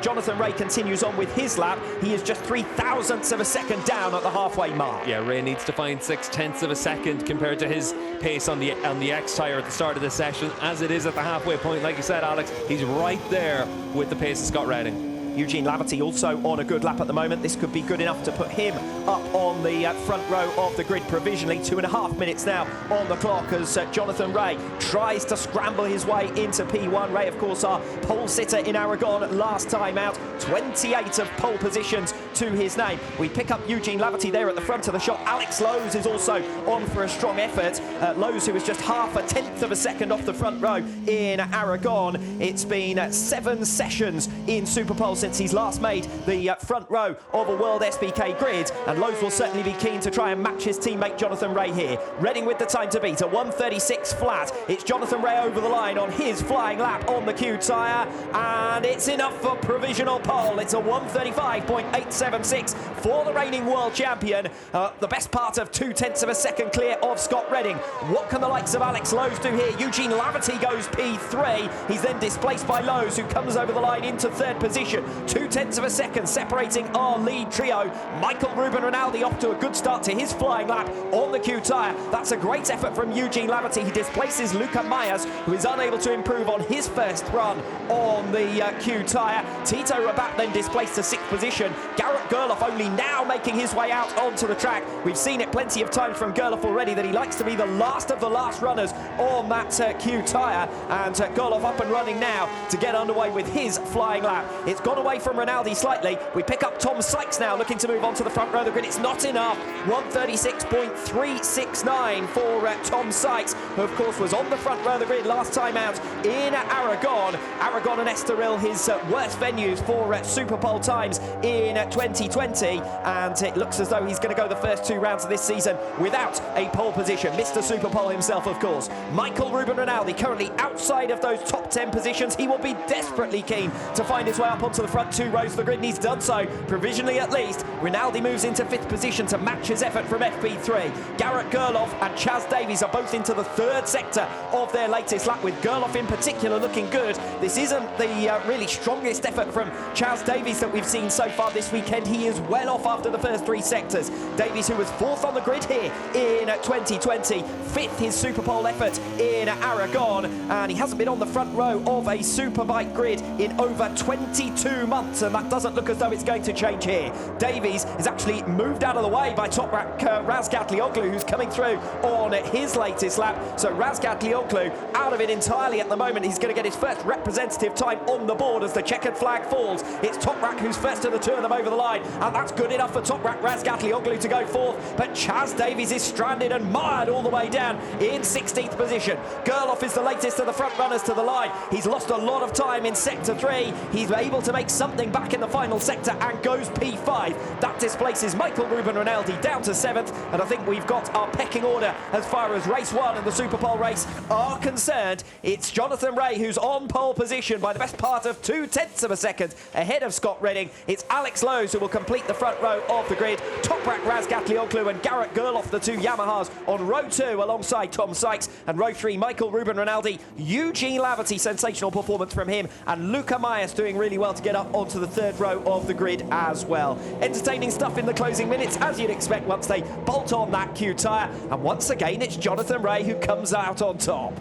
Jonathan Rea continues on with his lap. He is just 0.03 of a second down at the halfway mark. Yeah, Rea needs to find 0.6 of a second compared to his pace on the X tyre at the start of the session. As it is at the halfway point, like you said, Alex, he's right there with the pace of Scott Redding. Eugene Laverty also on a good lap at the moment. This could be good enough to put him up on the front row of the grid provisionally. 2.5 minutes now on the clock as Jonathan Rea tries to scramble his way into P1. Rea, of course, our pole sitter in Aragon last time out. 28 of pole positions to his name. We pick up Eugene Laverty there at the front of the shot. Alex Lowes is also on for a strong effort. Lowes, who was just 0.5 of a second off the front row in Aragon. It's been 7 sessions in Superpole since he's last made the front row of a World SBK grid, and Lowes will certainly be keen to try and match his teammate Jonathan Rea here. Redding with the time to beat, a 1:36 flat. It's Jonathan Rea over the line on his flying lap on the Q tyre, and it's enough for provisional pole. It's a 1:35.876 for the reigning world champion. The best part of 0.2 of a second clear of Scott Redding. What can the likes of Alex Lowes do here? Eugene Laverty goes P3. He's then displaced by Lowes, who comes over the line into third position. 0.2 of a second separating our lead trio. Michael Ruben Rinaldi off to a good start to his flying lap on the Q tyre. That's a great effort from Eugene Laverty. He displaces Luca Myers, who is unable to improve on his first run on the Q tyre. Tito Rabat then displaced to 6th position. Garrett Gerloff only now making his way out onto the track. We've seen it plenty of times from Gerloff already that he likes to be the last of the last runners on that Q tyre. And Gerloff up and running now to get underway with his flying lap. It's gone away from Rinaldi slightly. We pick up Tom Sykes now, looking to move on to the front row of the grid. It's not enough. 1:36.369 for Tom Sykes, who of course was on the front row of the grid last time out in Aragon. Aragon and Estoril, his worst venues for Superpole times in 2020, and it looks as though he's going to go the first 2 rounds of this season without a pole position. Mr. Superpole himself, of course. Michael Ruben Rinaldi currently outside of those top 10 positions. He will be desperately keen to find his way up onto the front 2 rows of the grid, and he's done so, provisionally at least. Rinaldi moves into 5th position to match his effort from FP3. Garrett Gerloff and Chaz Davies are both into the 3rd sector of their latest lap, with Gerloff in particular looking good. This isn't the really strongest effort from Chaz Davies that we've seen so far this weekend. He is well off after the first 3 sectors. Davies, who was 4th on the grid here in 2020, 5th his Superpole effort in Aragon, and he hasn't been on the front row of a Superbike grid in over 22 months, and that doesn't look as though it's going to change here. Davies is actually moved out of the way by Toprak Razgat Lioglu, who's coming through on his latest lap. So Razgat Lioglu out of it entirely at the moment. He's going to get his first representative time on the board as the checkered flag falls. It's Toprak who's first of the 2 of them over the line, and that's good enough for Toprak Razgat Lioglu to go 4th, but Chaz Davies is stranded and mired all the way down in 16th position. Gerloff is the latest of the front runners to the line. He's lost a lot of time in sector 3. He's able to make something back in the final sector and goes P5. That displaces Michael Ruben Rinaldi down to 7th, and I think we've got our pecking order as far as race 1 and the Superpole race are concerned. It's Jonathan Rea who's on pole position by the best part of 0.2 of a second ahead of Scott Redding. It's Alex Lowes who will complete the front row of the grid. Toprak Razgat Lioglu and Garrett Gerloff, the 2 Yamahas, on row 2 alongside Tom Sykes, and row 3 Michael Ruben Rinaldi. Eugene Laverty, sensational performance from him, and Luca Myers doing really well to get up onto the 3rd row of the grid as well. Entertaining stuff in the closing minutes, as you'd expect once they bolt on that Q tyre, and once again it's Jonathan Rea who comes out on top.